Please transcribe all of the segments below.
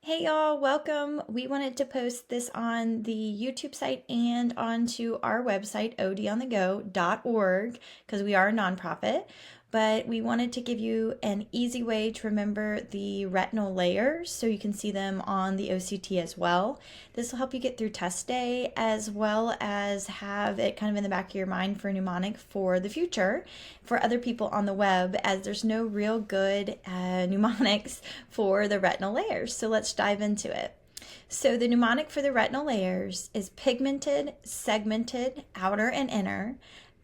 Hey y'all, welcome. We wanted to post this on the YouTube site and onto our website, odonthego.org, because we are a nonprofit. But we wanted to give you an easy way to remember the retinal layers so you can see them on the OCT as well. This will help you get through test day as well as have it kind of in the back of your mind for mnemonic for the future for other people on the web, as there's no real good mnemonics for the retinal layers. So let's dive into it. So the mnemonic for the retinal layers is pigmented, segmented, outer and inner,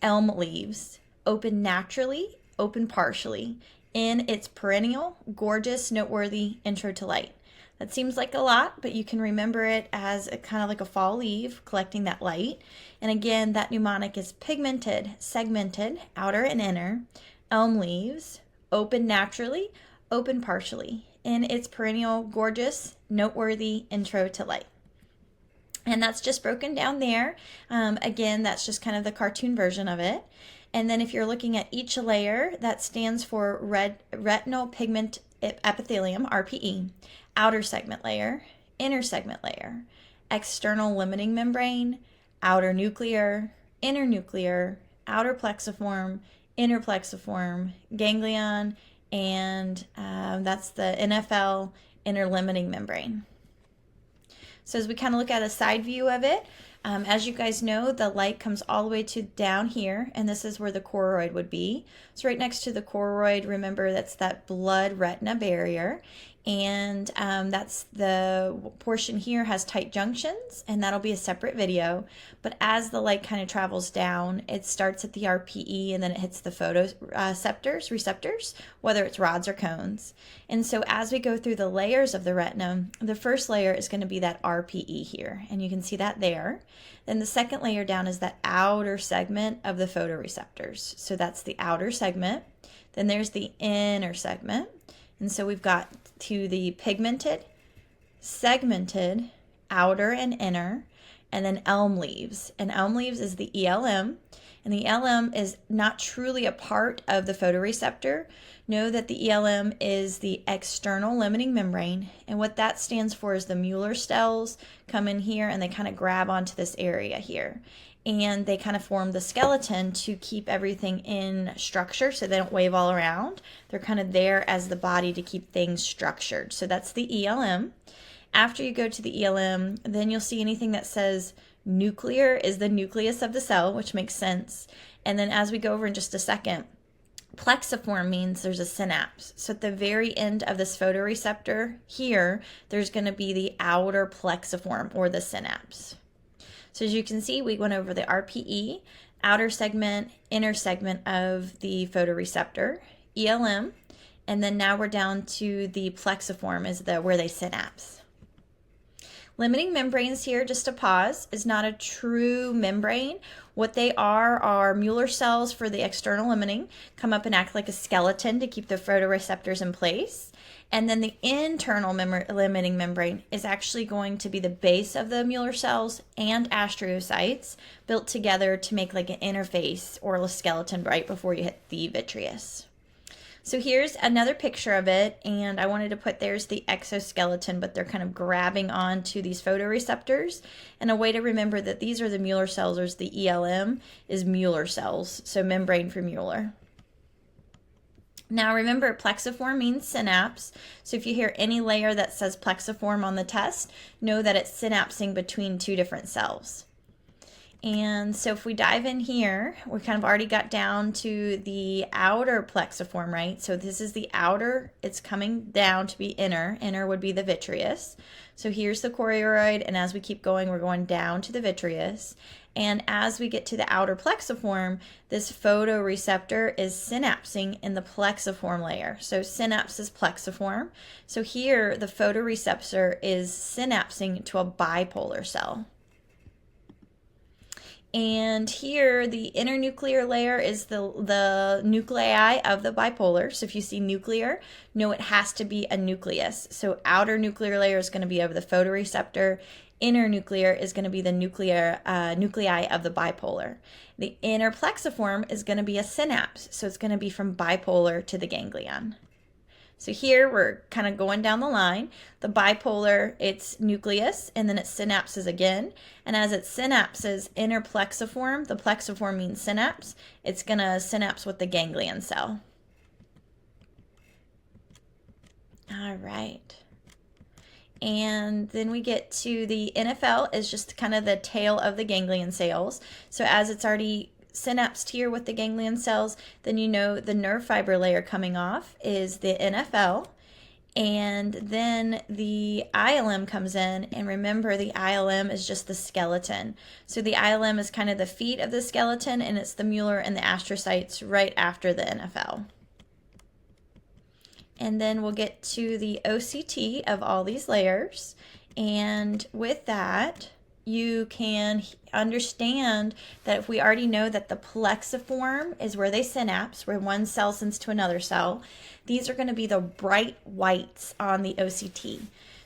elm leaves, open naturally, open partially, in its perennial, gorgeous, noteworthy intro to light. That seems like a lot, but you can remember it as a kind of like a fall leaf collecting that light. And again, that mnemonic is pigmented, segmented, outer and inner, elm leaves, open naturally, open partially, in its perennial, gorgeous, noteworthy intro to light. And that's just broken down there. Again, that's just kind of the cartoon version of it. And then if you're looking at each layer, that stands for retinal pigment epithelium, RPE, outer segment layer, inner segment layer, external limiting membrane, outer nuclear, inner nuclear, outer plexiform, inner plexiform, ganglion, and that's the NFL, inner limiting membrane. So as we kind of look at a side view of it, as you guys know, the light comes all the way to down here, and this is where the choroid would be. So right next to the choroid, remember that's that blood retina barrier, and that's the portion here has tight junctions, and that'll be a separate video. But as the light kind of travels down, it starts at the RPE and then it hits the receptors, whether it's rods or cones. And so as we go through the layers of the retina, the first layer is going to be that RPE here, and you can see that there. Then the second layer down is that outer segment of the photoreceptors. So that's the outer segment. Then there's the inner segment. And so we've got to the pigmented, segmented, outer and inner, and then elm leaves. And elm leaves is the ELM. And the ELM is not truly a part of the photoreceptor. Know that the ELM is the external limiting membrane. And what that stands for is the Mueller cells come in here and they kind of grab onto this area here. And they kind of form the skeleton to keep everything in structure so they don't wave all around. They're kind of there as the body to keep things structured. So that's the ELM. After you go to the ELM, then you'll see anything that says nuclear is the nucleus of the cell, which makes sense. And then as we go over in just a second, plexiform means there's a synapse. So at the very end of this photoreceptor here, there's going to be the outer plexiform or the synapse. So as you can see, we went over the RPE, outer segment, inner segment of the photoreceptor, ELM, and then now we're down to the plexiform is where they synapse. Limiting membranes here, just to pause, is not a true membrane. What they are Mueller cells for the external limiting, come up and act like a skeleton to keep the photoreceptors in place. And then the internal limiting membrane is actually going to be the base of the Mueller cells and astrocytes built together to make like an interface or a skeleton right before you hit the vitreous. So here's another picture of it, and I wanted to put there's the exoskeleton, but they're kind of grabbing onto these photoreceptors. And a way to remember that these are the Mueller cells, or the ELM is Mueller cells, so membrane for Mueller. Now remember, plexiform means synapse, so if you hear any layer that says plexiform on the test, know that it's synapsing between two different cells. And so if we dive in here, we kind of already got down to the outer plexiform, right? So this is the outer, it's coming down to be inner. Inner would be the vitreous. So here's the choroid, and as we keep going, we're going down to the vitreous. And as we get to the outer plexiform, this photoreceptor is synapsing in the plexiform layer. So synapse is plexiform. So here, the photoreceptor is synapsing to a bipolar cell. And here, the inner nuclear layer is the nuclei of the bipolar. So if you see nuclear, know it has to be a nucleus. So outer nuclear layer is going to be over the photoreceptor. Inner nuclear is going to be the nuclei of the bipolar. The inner plexiform is going to be a synapse. So it's going to be from bipolar to the ganglion. So here we're kind of going down the line. The bipolar, it's nucleus, and then it synapses again. And as it synapses inner plexiform, the plexiform means synapse, it's going to synapse with the ganglion cell. All right. And then we get to the NFL is just kind of the tail of the ganglion cells. So as it's already synapsed here with the ganglion cells, then you know the nerve fiber layer coming off is the NFL. And then the ILM comes in, and remember the ILM is just the skeleton. So the ILM is kind of the feet of the skeleton, and it's the Mueller and the astrocytes right after the NFL. And then we'll get to the OCT of all these layers. And with that, you can understand that if we already know that the plexiform is where they synapse, where one cell sends to another cell, these are going to be the bright whites on the OCT.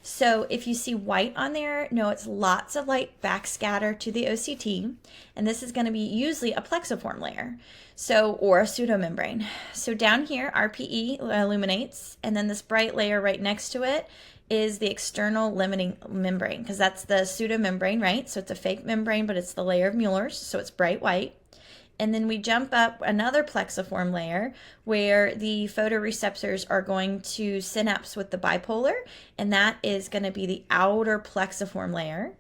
So if you see white on there, know it's lots of light backscatter to the OCT, and this is going to be usually a plexiform layer, so or a pseudomembrane. So down here, RPE illuminates, and then this bright layer right next to it is the external limiting membrane, because that's the pseudomembrane, right? So it's a fake membrane, but it's the layer of Mueller's, so it's bright white. And then we jump up another plexiform layer where the photoreceptors are going to synapse with the bipolar, and that is going to be the outer plexiform layer.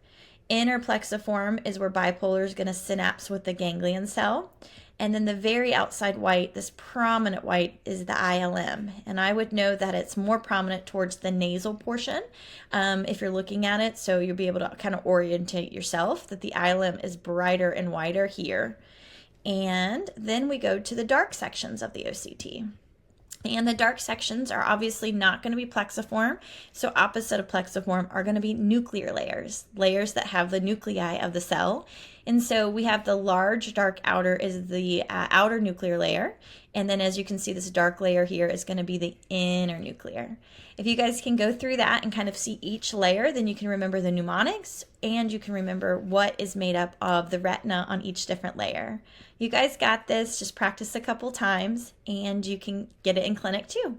Inner plexiform is where bipolar is going to synapse with the ganglion cell. And then the very outside white, this prominent white, is the ILM. And I would know that it's more prominent towards the nasal portion if you're looking at it. So you'll be able to kind of orientate yourself that the ILM is brighter and whiter here. And then we go to the dark sections of the OCT. And the dark sections are obviously not going to be plexiform. So opposite of plexiform are going to be nuclear layers, layers that have the nuclei of the cell. And so we have the large dark outer is the outer nuclear layer. And then as you can see, this dark layer here is going to be the inner nuclear. If you guys can go through that and kind of see each layer, then you can remember the mnemonics, and you can remember what is made up of the retina on each different layer. You guys got this. Just practice a couple times, and you can get it in clinic too.